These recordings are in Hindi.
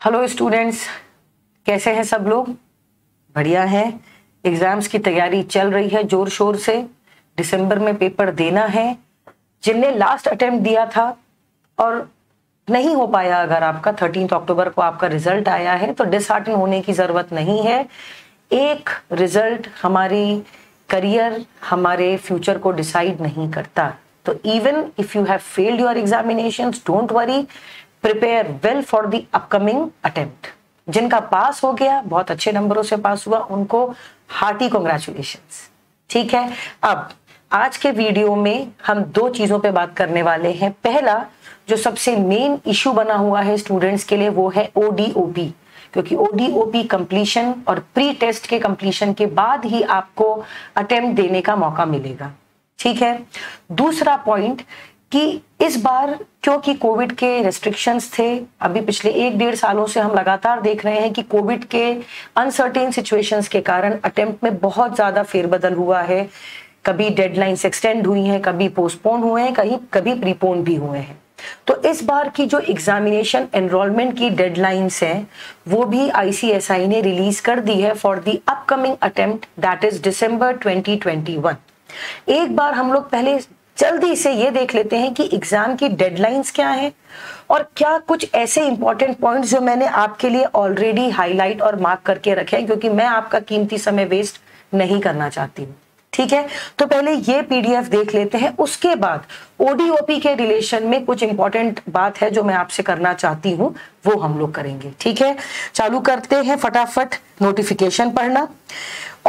हेलो स्टूडेंट्स, कैसे हैं सब लोग? बढ़िया है। एग्जाम्स की तैयारी चल रही है जोर शोर से। दिसंबर में पेपर देना है। जिनने लास्ट अटेम्प्ट दिया था और नहीं हो पाया, अगर आपका 13 अक्टूबर को आपका रिजल्ट आया है तो डिसहार्टन होने की जरूरत नहीं है। एक रिजल्ट हमारी करियर, हमारे फ्यूचर को डिसाइड नहीं करता। तो even if you have failed your examinations, don't worry, prepare well for the upcoming attempt. जिनका पास हो गया, बहुत अच्छे नंबरों से पास हुआ, उनको हार्टी कॉन्ग्रेचुलेशंस। ठीक है, अब आज के वीडियो में हम दो चीजों पे बात करने वाले हैं। पहला जो सबसे मेन इशू बना हुआ है स्टूडेंट्स के लिए वो है ओडीओपी, क्योंकि ओडीओपी कंप्लीशन और प्री टेस्ट के कंप्लीशन के बाद ही आपको अटेम्प्ट देने का मौका मिलेगा। ठीक है, दूसरा पॉइंट कि इस बार क्योंकि कोविड के रेस्ट्रिक्शंस थे, अभी पिछले 1-1.5 सालों से हम लगातार देख रहे हैं कि कोविड के अनसर्टेन सिचुएशंस के कारण अटेम्प्ट में बहुत ज्यादा फेरबदल हुआ है। कभी डेडलाइंस एक्सटेंड हुई हैं, कभी पोस्टपोन हुए हैं, कभी प्रीपोन भी हुए हैं। तो इस बार की जो एग्जामिनेशन एनरोलमेंट की डेडलाइंस है वो भी आईसीएसआई ने रिलीज कर दी है for the upcoming attempt, that is दिसंबर 2021। एक बार हम लोग पहले जल्दी से ये देख लेते हैं कि एग्जाम की डेडलाइंस क्या है और क्या कुछ ऐसे इंपॉर्टेंट पॉइंट्स जो मैंने आपके लिए ऑलरेडी हाईलाइट और मार्क करके रखे हैं, क्योंकि मैं आपका कीमती समय वेस्ट नहीं करना चाहती हूँ। ठीक है, तो पहले ये पीडीएफ देख लेते हैं, उसके बाद ओडीओपी के रिलेशन में कुछ इंपॉर्टेंट बात है जो मैं आपसे करना चाहती हूँ, वो हम लोग करेंगे। ठीक है, चालू करते हैं फटाफट नोटिफिकेशन पढ़ना।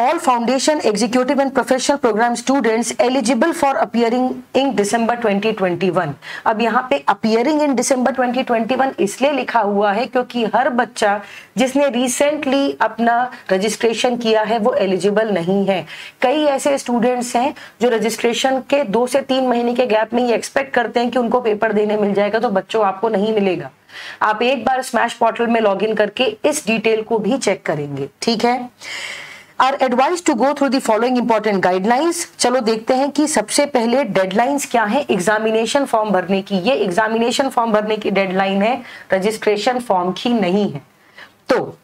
All foundation, executive and professional program students eligible for appearing in December 2021। अब यहाँ पे appearing in December 2021 इसलिए लिखा हुआ है क्योंकि हर बच्चा जिसने रिसेंटली अपना रजिस्ट्रेशन किया है वो एलिजिबल नहीं है। कई ऐसे स्टूडेंट्स हैं जो रजिस्ट्रेशन के 2 से 3 महीने के गैप में ये एक्सपेक्ट करते हैं कि उनको पेपर देने मिल जाएगा। तो बच्चों, आपको नहीं मिलेगा। आप एक बार स्मैश पोर्टल में लॉग इन करके इस डिटेल को भी चेक करेंगे। ठीक है, Are advised to go through the following important guidelines। चलो देखते हैं कि सबसे पहले डेडलाइंस क्या है एग्जामिनेशन फॉर्म भरने की। ये एग्जामिनेशन फॉर्म भरने की डेडलाइन है, रजिस्ट्रेशन फॉर्म की नहीं है। तो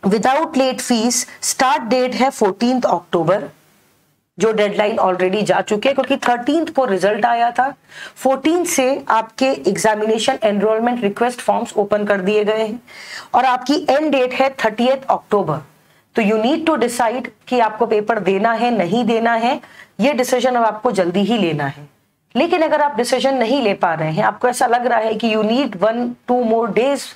without late fees start date है 14 अक्टूबर, जो डेडलाइन ऑलरेडी जा चुके हैं क्योंकि 13 को रिजल्ट आया था। 14 से आपके examination enrolment request forms open कर दिए गए हैं और आपकी एंड डेट है 30 अक्टूबर। तो यू नीड टू डिसाइड कि आपको पेपर देना है नहीं देना है। ये डिसीजन अब आपको जल्दी ही लेना है। लेकिन अगर आप डिसीजन नहीं ले पा रहे हैं, आपको ऐसा लग रहा है कि you need 1-2 more days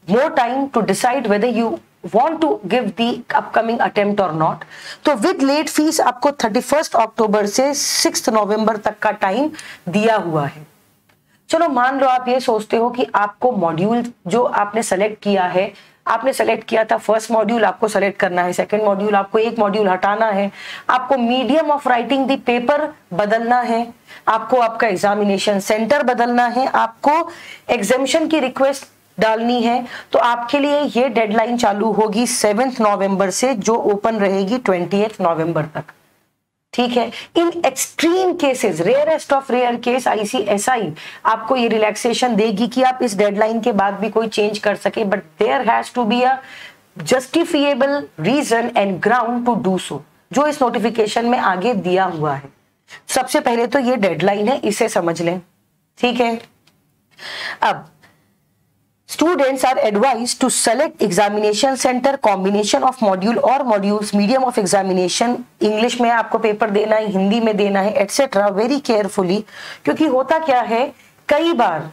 more time to decide whether you want to give the upcoming attempt or not, तो विद लेट फीस आपको 31 अक्टूबर से 6 नवंबर तक का टाइम दिया हुआ है। चलो मान लो आप ये सोचते हो कि आपको मॉड्यूल जो आपने सेलेक्ट किया है, आपने सेलेक्ट किया था फर्स्ट मॉड्यूल, आपको सेलेक्ट करना है सेकंड मॉड्यूल, आपको एक मॉड्यूल हटाना है, आपको medium of writing the paper बदलना है, आपको आपका एग्जामिनेशन सेंटर बदलना है, आपको एग्जामिशन की रिक्वेस्ट डालनी है। तो आपके लिए ये डेडलाइन चालू होगी 7 नवंबर से, जो ओपन रहेगी 20 नवंबर तक। ठीक है, in extreme cases, rarest of rare case, ICSI आपको ये रिलैक्सेशन देगी कि आप इस डेडलाइन के बाद भी कोई चेंज कर सके, but there has to be a justifiable reason and ground to do so, जो इस नोटिफिकेशन में आगे दिया हुआ है। सबसे पहले तो ये डेडलाइन है, इसे समझ लें। ठीक है, अब Students are advised to select examination center, combination of module और modules, medium of examination, English में आपको पेपर देना है, हिंदी में देना है, एटसेट्रा, वेरी केयरफुली। क्योंकि होता क्या है, कई बार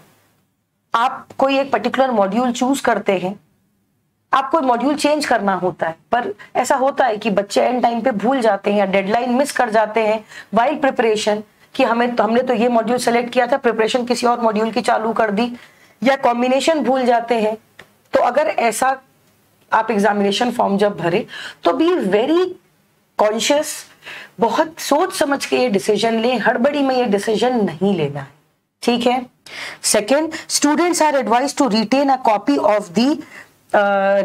आप कोई एक पर्टिकुलर मॉड्यूल चूज करते हैं, आपको मॉड्यूल चेंज करना होता है, पर ऐसा होता है कि बच्चे एंड टाइम पे भूल जाते हैं या डेडलाइन मिस कर जाते हैं वाइल प्रिपरेशन, कि हमने तो ये मॉड्यूल सेलेक्ट किया था, प्रिपरेशन किसी और मॉड्यूल की चालू कर दी, या कॉम्बिनेशन भूल जाते हैं। तो अगर ऐसा आप एग्जामिनेशन फॉर्म जब भरे तो बी वेरी कॉन्शियस, बहुत सोच समझ के ये डिसीजन लें, हड़बड़ी में ये डिसीजन नहीं लेना है। ठीक है, second, students are advise to retain a copy of the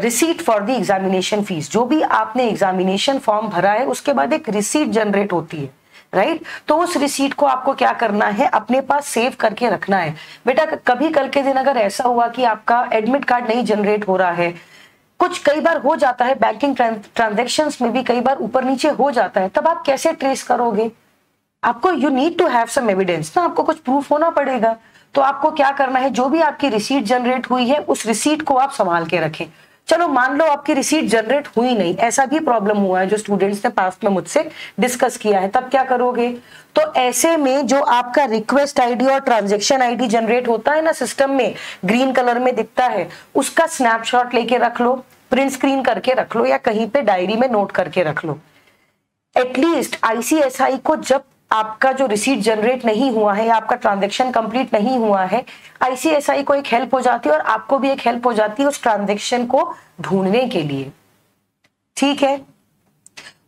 receipt for the examination fees. जो भी आपने एग्जामिनेशन फॉर्म भरा है उसके बाद एक रिसीट जनरेट होती है, राइट। तो उस रिसीट को आपको क्या करना है, अपने पास सेव करके रखना है। बेटा कभी कल के दिन अगर ऐसा हुआ कि आपका एडमिट कार्ड नहीं जनरेट हो रहा है, कुछ कई बार हो जाता है, बैंकिंग ट्रांजैक्शंस में भी कई बार ऊपर नीचे हो जाता है, तब आप कैसे ट्रेस करोगे? आपको you need to have some evidence ना, आपको कुछ प्रूफ होना पड़ेगा। तो आपको क्या करना है, जो भी आपकी रिसीट जनरेट हुई है उस रिसीट को आप संभाल के रखें। चलो मान लो आपकी रिसीट जनरेट हुई नहीं, ऐसा भी प्रॉब्लम हुआ है जो स्टूडेंट्स ने पास्ट में मुझसे डिस्कस किया है, तब क्या करोगे? तो ऐसे में जो आपका रिक्वेस्ट आईडी और ट्रांजैक्शन आईडी जनरेट होता है ना सिस्टम में, ग्रीन कलर में दिखता है, उसका स्नैपशॉट लेके रख लो, प्रिंट स्क्रीन करके रख लो, या कहीं पे डायरी में नोट करके रख लो। एटलीस्ट आईसीएसआई को जब आपका जो रिसीट जनरेट नहीं हुआ है या आपका ट्रांजैक्शन कंप्लीट नहीं हुआ है, आईसीएसआई को एक हेल्प हो जाती है और आपको भी एक हेल्प हो जाती है उस ट्रांजैक्शन को ढूंढने के लिए, ठीक है।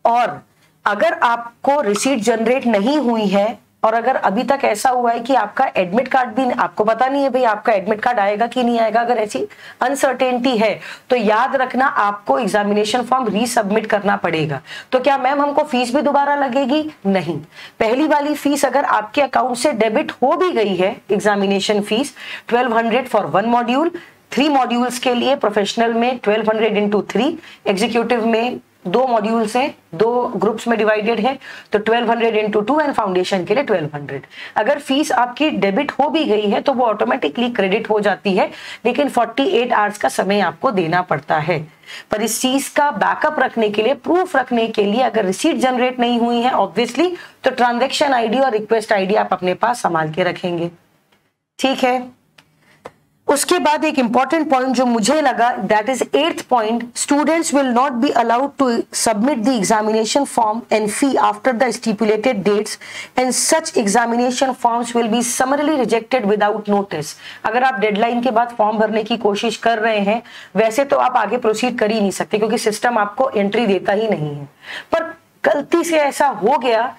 और अगर आपको रिसीट जनरेट नहीं हुई है और अगर अभी तक ऐसा हुआ है कि आपका एडमिट कार्ड भी आपको पता नहीं है भाई आपका एडमिट कार्ड आएगा कि नहीं आएगा, अगर ऐसी अनसर्टेनिटी है तो याद रखना आपको एग्जामिनेशन फॉर्म रीसबमिट करना पड़ेगा। तो क्या मैम हमको फीस भी दोबारा लगेगी? नहीं, पहली वाली फीस अगर आपके अकाउंट से डेबिट हो भी गई है, examination fees 1200 for 1 module, 3 modules के लिए, प्रोफेशनल में 1200 इंटू 3, एग्जीक्यूटिव में 2 मॉड्यूल्स हैं, 2 ग्रुप्स में डिवाइडेड है, तो 1200 इंटू 2 एंड फाउंडेशन के लिए 1200। अगर फीस आपकी डेबिट हो भी गई है तो वो ऑटोमेटिकली क्रेडिट हो जाती है, लेकिन 48 आवर्स का समय आपको देना पड़ता है। पर इस चीज का बैकअप रखने के लिए, प्रूफ रखने के लिए, अगर रिसीट जनरेट नहीं हुई है ऑब्वियसली, तो ट्रांजैक्शन आईडी और रिक्वेस्ट आईडी आप अपने पास संभाल के रखेंगे, ठीक है। उसके बाद एक इंपॉर्टेंट पॉइंट जो मुझे लगा, that is 8th point, students will not be allowed to submit the examination form and fee after the stipulated dates and such examination forms will be summarily rejected without notice. अगर आप डेडलाइन के बाद फॉर्म भरने की कोशिश कर रहे हैं, वैसे तो आप आगे प्रोसीड कर ही नहीं सकते क्योंकि सिस्टम आपको एंट्री देता ही नहीं है, पर गलती से ऐसा हो गया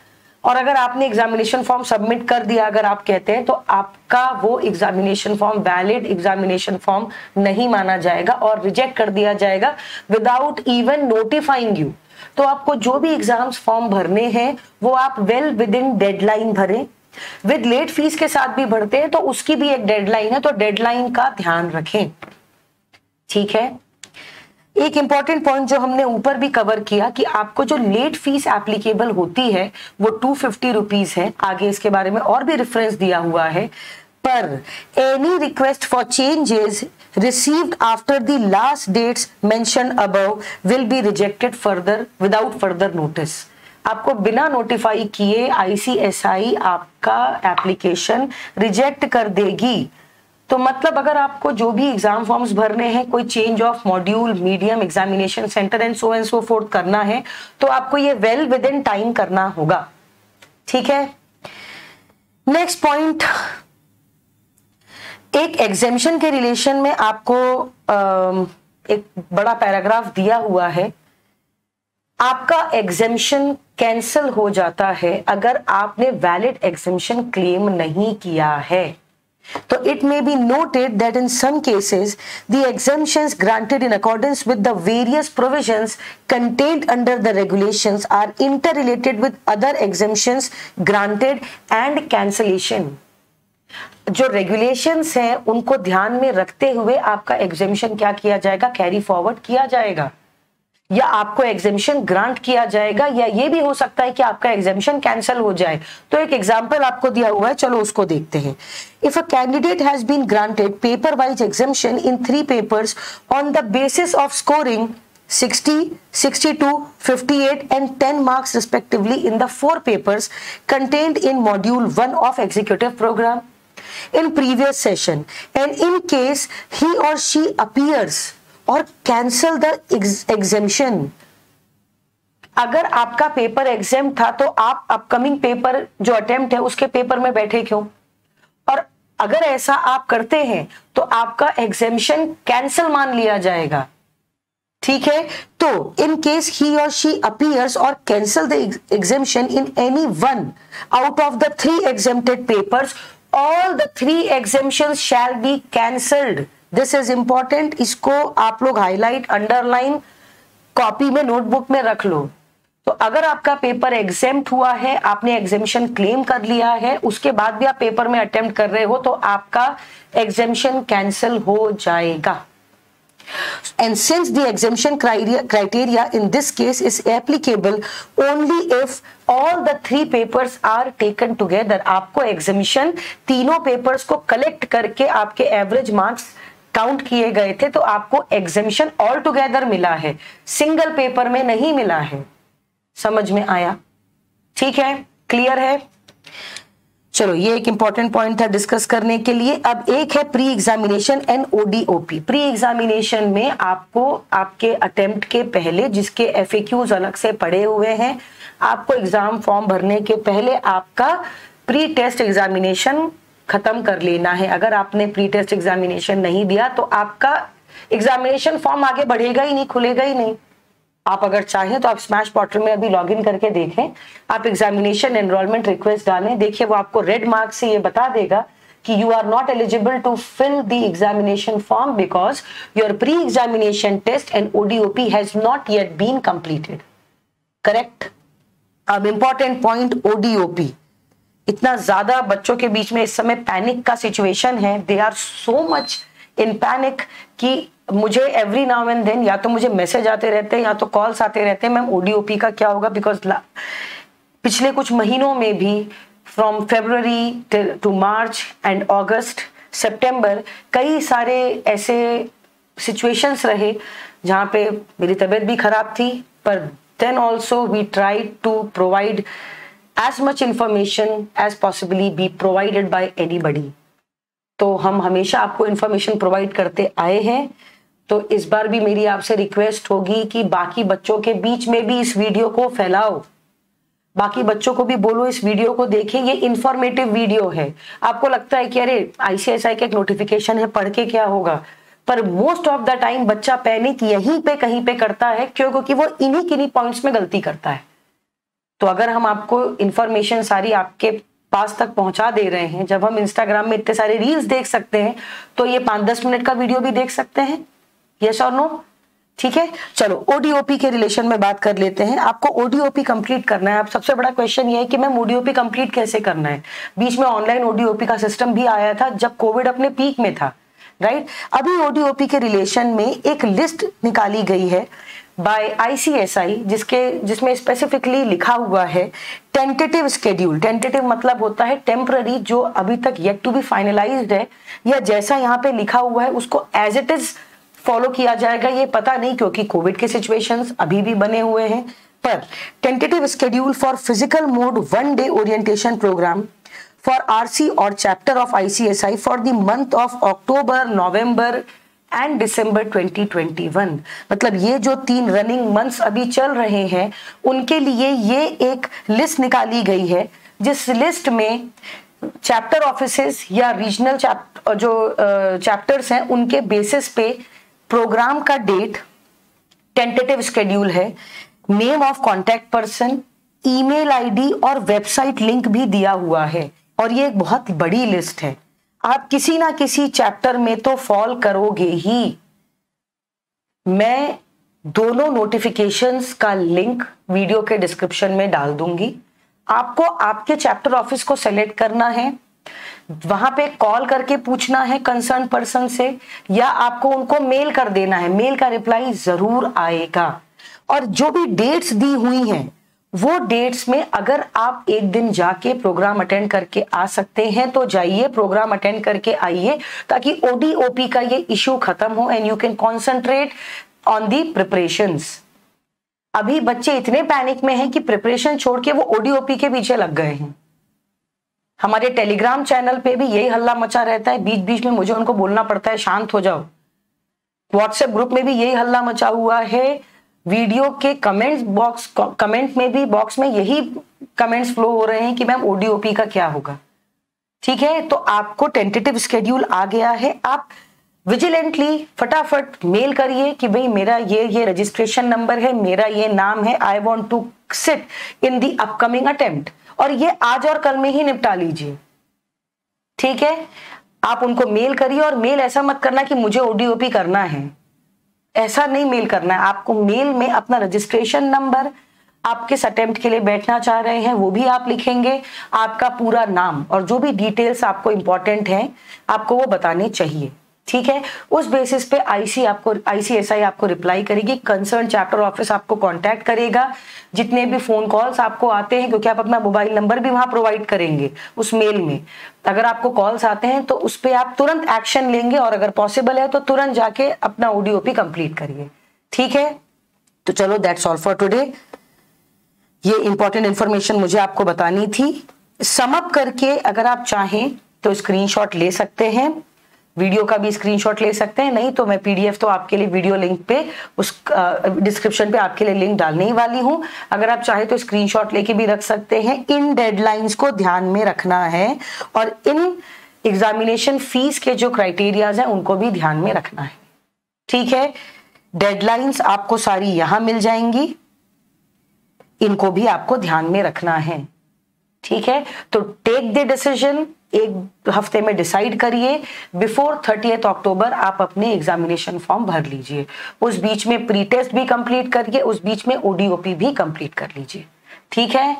और अगर आपने एग्जामिनेशन फॉर्म सबमिट कर दिया, अगर आप कहते हैं, तो आपका वो examination form valid examination form नहीं माना जाएगा और रिजेक्ट कर दिया जाएगा विदाउट इवन नोटिफाइंग यू। तो आपको जो भी एग्जाम्स फॉर्म भरने हैं वो आप वेल विद इन डेडलाइन भरें। विद लेट फीस के साथ भी भरते हैं तो उसकी भी एक डेडलाइन है, तो डेडलाइन का ध्यान रखें, ठीक है। एक इंपॉर्टेंट पॉइंट जो हमने ऊपर भी कवर किया कि आपको जो लेट फीस एप्लीकेबल होती है वो 250 रुपीज है, आगे इसके बारे में और भी रेफरेंस दिया हुआ है। पर any request for changes received after the last dates mentioned above will be rejected further without further notice. आपको बिना नोटिफाई किए आईसीएसआई आपका एप्लीकेशन रिजेक्ट कर देगी। तो मतलब अगर आपको जो भी एग्जाम फॉर्म्स भरने हैं, कोई change of module, medium, examination centre and so fourth करना है, तो आपको ये वेल विद इन टाइम करना होगा, ठीक है। नेक्स्ट पॉइंट, एक एग्जेम्पशन के रिलेशन में आपको एक बड़ा पैराग्राफ दिया हुआ है। आपका एग्जेम्पशन कैंसिल हो जाता है अगर आपने वैलिड एग्जेम्पशन क्लेम नहीं किया है। So it may be noted that in some cases the exemptions granted in accordance with the various provisions contained under the regulations are interrelated with other exemptions granted and cancellation. जो regulations हैं उनको ध्यान में रखते हुए आपका exemption क्या किया जाएगा, कैरी फॉरवर्ड किया जाएगा, या आपको एग्जेम्पशन ग्रांट किया जाएगा, या ये भी हो सकता है कि आपका एग्जेम्पशन कैंसिल हो जाए। तो एक एग्जांपल आपको दिया हुआ है, चलो उसको देखते हैं। If a candidate has been granted paper wise exemption in 3 papers on the basis of scoring 60, 62, 58 and 10 marks respectively in the 4 papers contained in module 1 of executive program in previous session, and in case he or she appears और कैंसल द एग्जेम्पशन। अगर आपका पेपर एग्जाम था तो आप अपकमिंग पेपर जो अटेम्प्ट है उसके पेपर में बैठे क्यों? और अगर ऐसा आप करते हैं तो आपका एग्जेम्पशन कैंसिल मान लिया जाएगा, ठीक है। तो इन केस ही और शी अपीयर्स और cancel the exemption in any one out of the 3 exempted papers, all the 3 exemptions shall be cancelled. This is important, इसको आप लोग हाईलाइट, अंडरलाइन, कॉपी में, नोटबुक में रख लो। तो अगर आपका पेपर एग्जेम्प्ट हुआ है, आपने एग्जेम्पशन क्लेम कर लिया है, उसके बाद भी आप पेपर में अटेम्प्ट कर रहे हो, तो आपका एग्जेम्पशन कैंसिल हो जाएगा. And since the exemption criteria in this case is applicable only if all the 3 papers are taken together, आपको exemption तीनों papers को collect करके आपके average marks काउंट किए गए थे, तो आपको exemption all together मिला है, सिंगल पेपर में नहीं मिला है. समझ में आया? ठीक है, क्लियर है? चलो, ये एक इंपॉर्टेंट पॉइंट था डिस्कस करने के लिए. अब एक है pre examination and ODOP. Pre examination में आपको आपके अटेम्प्ट के पहले, जिसके एफएक्यूज अलग से पड़े हुए हैं, आपको एग्जाम फॉर्म भरने के पहले आपका प्री टेस्ट एग्जामिनेशन खत्म कर लेना है. अगर आपने प्री टेस्ट एग्जामिनेशन नहीं दिया तो आपका एग्जामिनेशन फॉर्म आगे बढ़ेगा ही नहीं, खुलेगा ही नहीं. आप अगर चाहें तो आप स्मैश पोर्टल में अभी लॉगिन करके देखें, आप एग्जामिनेशन एनरोलमेंट रिक्वेस्ट डालें, देखिए वो आपको रेड मार्क से ये बता देगा कि you are not eligible to fill the examination form because your pre examination test and ODOP has not yet been completed. Correct? अब इंपॉर्टेंट पॉइंट, ओडीओपी. इतना ज्यादा बच्चों के बीच में इस समय पैनिक का सिचुएशन है, they are so much in panic कि मुझे एवरी नाउ एंड देन या तो मुझे मैसेज आते रहते हैं या तो कॉल्स आते रहते हैं, मैम ओडीओपी का क्या होगा. बिकॉज पिछले कुछ महीनों में भी फ्रॉम फरवरी टू मार्च एंड अगस्त सितंबर कई सारे ऐसे सिचुएशंस रहे जहां पे मेरी तबीयत भी खराब थी, पर then also we tried to provide as much information as possibly be provided by anybody. तो हम हमेशा आपको इंफॉर्मेशन प्रोवाइड करते आए हैं. तो इस बार भी मेरी आपसे रिक्वेस्ट होगी कि बाकी बच्चों के बीच में भी इस वीडियो को फैलाओ, बाकी बच्चों को भी बोलो इस वीडियो को देखें, ये इंफॉर्मेटिव वीडियो है. आपको लगता है कि अरे आईसीएसआई का एक नोटिफिकेशन है, पढ़ के क्या होगा, पर मोस्ट ऑफ द टाइम बच्चा पैनिक यहीं पे कहीं पे करता है, क्योंकि वो इन्हीं पॉइंट्स में गलती करता है. तो अगर हम आपको इंफॉर्मेशन सारी आपके पास तक पहुंचा दे रहे हैं, जब हम इंस्टाग्राम में इतने सारे रील्स देख सकते हैं, तो ये 5-10 मिनट का वीडियो भी देख सकते हैं. यस और नो? ठीक है, चलो ओडीओपी के रिलेशन में बात कर लेते हैं. आपको ओडीओपी कंप्लीट करना है. अब सबसे बड़ा क्वेश्चन ये है कि मैम ओडीओपी कंप्लीट कैसे करना है. बीच में ऑनलाइन ओडीओपी का सिस्टम भी आया था जब कोविड अपने पीक में था, राइट. अभी ओडीओपी के रिलेशन में एक लिस्ट निकाली गई है बाय आईसीएसआई, जिसमें स्पेसिफिकली लिखा हुआ है टेंटेटिव स्केड्यूल. टेंटेटिव मतलब होता है टेम्पररी, जो अभी तक येट टू बी फाइनलाइज्ड है, या जैसा यहाँ पे लिखा हुआ है उसको एज इट इज फॉलो किया जाएगा, ये पता नहीं, क्योंकि कोविड के सिचुएशंस अभी भी बने हुए हैं. पर tentative schedule for physical mode 1 day orientation program for RC और chapter of ICSI for the month of अक्टूबर, नवंबर एंड दिसंबर 2021. मतलब ये जो 3 रनिंग मंथ्स अभी चल रहे हैं, उनके लिए ये एक लिस्ट निकाली गई है, जिस लिस्ट में चैप्टर ऑफिसेस या रीजनल चैप्टर्स हैं, उनके बेसिस पे प्रोग्राम का डेट, टेंटेटिव शेड्यूल है, name of contact person, email ID और वेबसाइट लिंक भी दिया हुआ है. और ये एक बहुत बड़ी लिस्ट है. आप किसी ना किसी चैप्टर में तो फॉल करोगे ही. मैं दोनों नोटिफिकेशंस का लिंक वीडियो के डिस्क्रिप्शन में डाल दूंगी. आपको आपके चैप्टर ऑफिस को सेलेक्ट करना है, वहां पे कॉल करके पूछना है कंसर्न पर्सन से, या आपको उनको मेल कर देना है. मेल का रिप्लाई जरूर आएगा. और जो भी डेट्स दी हुई हैं, वो डेट्स में अगर आप एक दिन जाके प्रोग्राम अटेंड करके आ सकते हैं तो जाइए, प्रोग्राम अटेंड करके आइए, ताकि ओडीओपी का ये इश्यू खत्म हो and you can concentrate on the preparations. अभी बच्चे इतने पैनिक में हैं कि प्रिपरेशन छोड़ के वो ओडीओपी के पीछे लग गए हैं. हमारे टेलीग्राम चैनल पे भी यही हल्ला मचा रहता है, बीच बीच में मुझे उनको बोलना पड़ता है शांत हो जाओ. व्हाट्सएप ग्रुप में भी यही हल्ला मचा हुआ है. वीडियो के कमेंट में भी बॉक्स में यही कमेंट्स फ्लो हो रहे हैं कि मैम ओडीओपी का क्या होगा. ठीक है, तो आपको टेंटेटिव शेड्यूल आ गया है. आप विजिलेंटली फटाफट मेल करिए कि भाई मेरा ये रजिस्ट्रेशन नंबर है, मेरा ये नाम है, I want to sit in the upcoming attempt, और ये आज और कल में ही निपटा लीजिए. ठीक है, आप उनको मेल करिए. और मेल ऐसा मत करना कि मुझे ओडीओपी करना है, ऐसा नहीं मेल करना है. आपको मेल में अपना रजिस्ट्रेशन नंबर, आप किस अटेम्प्ट के लिए बैठना चाह रहे हैं वो भी आप लिखेंगे, आपका पूरा नाम और जो भी डिटेल्स आपको इंपॉर्टेंट हैं आपको वो बताने चाहिए, ठीक है। उस बेसिस पे आईसीएसआई आपको रिप्लाई करेगी, कंसर्न चैप्टर ऑफिस आपको कांटेक्ट करेगा। जितने भी फोन कॉल्स आपको आते हैं, क्योंकि आप अपना मोबाइल नंबर भी वहां प्रोवाइड करेंगे उस मेल में, अगर आपको कॉल्स आते हैं तो उस पर आप तुरंत एक्शन लेंगे और अगर पॉसिबल है तो तुरंत जाके अपना ओडीओपी कंप्लीट करिए, ठीक है। तो चलो, दैट्स ऑल फॉर टुडे। ये इंपॉर्टेंट इंफॉर्मेशन मुझे आपको बतानी थी। सम अप करके अगर आप चाहें तो स्क्रीनशॉट ले सकते हैं, वीडियो का भी स्क्रीनशॉट ले सकते हैं, नहीं तो मैं पीडीएफ तो आपके लिए वीडियो लिंक पे उस डिस्क्रिप्शन पे आपके लिए लिंक डालने ही वाली हूं। अगर आप चाहे तो स्क्रीनशॉट लेके भी रख सकते हैं। इन डेडलाइंस को ध्यान में रखना है और इन एग्जामिनेशन फीस के जो क्राइटेरियाज हैं उनको भी ध्यान में रखना है, ठीक है। डेडलाइंस आपको सारी यहां मिल जाएंगी, इनको भी आपको ध्यान में रखना है, ठीक है। तो टेक द डिसीजन, एक हफ्ते में डिसाइड करिए, बिफोर 30 अक्टूबर आप अपने एग्जामिनेशन फॉर्म भर लीजिए। उस बीच में प्री टेस्ट भी कंप्लीट करिए, उस बीच में ओडीओपी भी कंप्लीट कर लीजिए, ठीक है।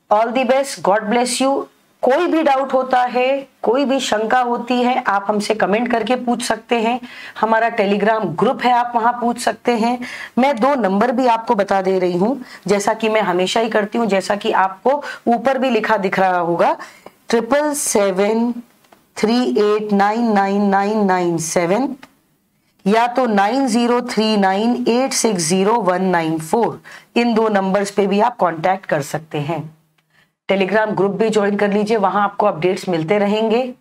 All the best, God bless you. कोई भी डाउट होता है, कोई भी शंका होती है, आप हमसे कमेंट करके पूछ सकते हैं। हमारा टेलीग्राम ग्रुप है, आप वहां पूछ सकते हैं। मैं 2 नंबर भी आपको बता दे रही हूं, जैसा कि मैं हमेशा ही करती हूं, जैसा कि आपको ऊपर भी लिखा दिख रहा होगा, 7773899997 या तो 9039860194। इन 2 नंबर्स पे भी आप कांटेक्ट कर सकते हैं। टेलीग्राम ग्रुप भी ज्वाइन कर लीजिए, वहां आपको अपडेट्स मिलते रहेंगे,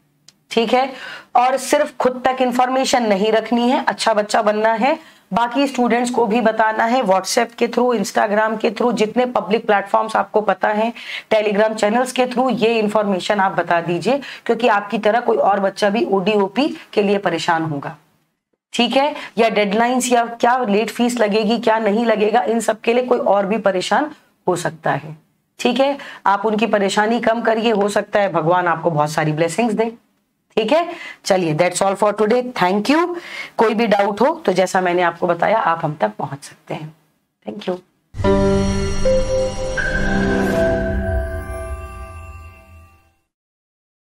ठीक है। और सिर्फ खुद तक इंफॉर्मेशन नहीं रखनी है, अच्छा बच्चा बनना है, बाकी स्टूडेंट्स को भी बताना है। व्हाट्सएप के थ्रू, इंस्टाग्राम के थ्रू, जितने पब्लिक प्लेटफॉर्म्स आपको पता है, टेलीग्राम चैनल्स के थ्रू ये इंफॉर्मेशन आप बता दीजिए, क्योंकि आपकी तरह कोई और बच्चा भी ओडीओपी के लिए परेशान होगा, ठीक है। या डेडलाइंस या क्या लेट फीस लगेगी, क्या नहीं लगेगा, इन सब के लिए कोई और भी परेशान हो सकता है, ठीक है। आप उनकी परेशानी कम करिए, हो सकता है भगवान आपको बहुत सारी ब्लेसिंग्स दे, ठीक है। चलिए, that's all for today, thank you. कोई भी डाउट हो तो जैसा मैंने आपको बताया आप हम तक पहुंच सकते हैं। Thank you.